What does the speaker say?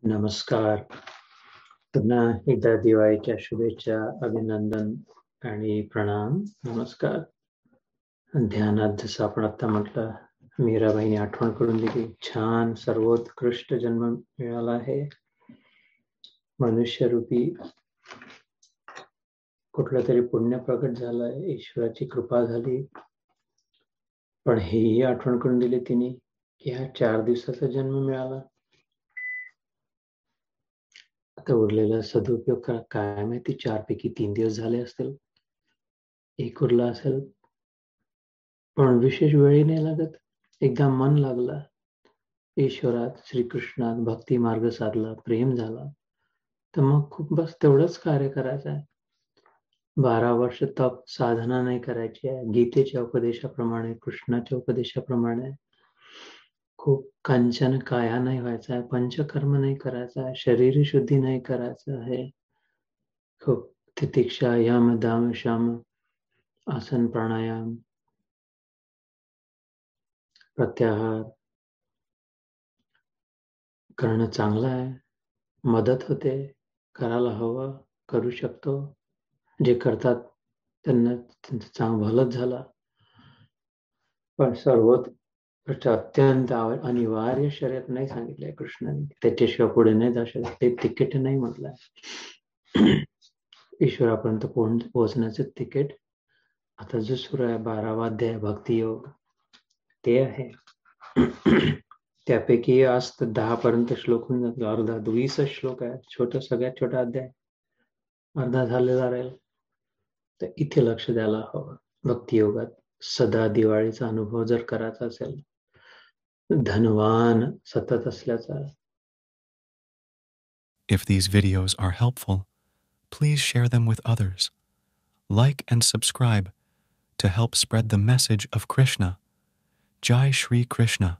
नमस्कार. पुन्हा एकदा दिवाळीच्या शुभेच्छा, अभिनंदन आणि प्रणाम. नमस्कार. ध्यानात जसं आपण आता म्हटलं, मीराबाईने आठवण करून दिली, छान सर्वोत्कृष्ट जन्म मिळाला आहे. मनुष्यरूपी कुठलं तरी पुण्य प्रकट झालंय, ईश्वराची कृपा झाली. पण हेही आठवण करून दिली तिने की ह्या 4 दिवसाचा जन्म मिळाला. आता उरलेला सदुपयोग करा. काय माहिती 4 पैकी 3 दिवस झाले असतील, 1 उरला असेल. पण विशेष वेळही नाही लागत. एकदा मन लागलं ईश्वरात, श्रीकृष्णात, भक्ती मार्ग साधला, प्रेम झाला, तर मग खूप बस तेवढंच कार्य करायचं आहे. 12 वर्ष तप साधना नाही करायची आहे. गीतेच्या उपदेशाप्रमाणे, कृष्णाच्या उपदेशाप्रमाणे खूप कांचन काया नाही व्हायचा आहे, पंचकर्म नाही करायचा आहे, शरीर शुद्धी नाही करायचं आहे. खूप तितिक्षा, यम, दाम, शम, आसन, प्राणायाम, प्रत्याहार करणं चांगलं आहे. मदत होते, करायला हवं, करू शकतो. जे करतात त्यांना त्यांचं भलंच झालं. पण सर्वोत्कृष्ट अत्यंत अनिवार्य शर्यत नाही सांगितलंय कृष्णाने. त्याच्याशिवाय पुढे नाही जाऊ शकत. ते तिकीट नाही म्हटलंय. ईश्वरापर्यंत पोहोचण्याचं तिकीट आता जो सुरू आहे 12वा अध्याय भक्तियोग, ते आहे. त्यापैकी आज 10 पर्यंत श्लोक होऊन जातो. अर्धा 20 श्लोक आहे. सगळ्यात छोटा अध्याय, अर्धा झालेला राहील. तर इथे लक्ष द्यायला हवं. भक्तियोगात सदा दिवाळीचा अनुभव जर करायचा असेल, धनवान सतत असल्याचा. If these videos are helpful, please share them with others. Like and subscribe to help spread the message of Krishna. Jai Shri Krishna.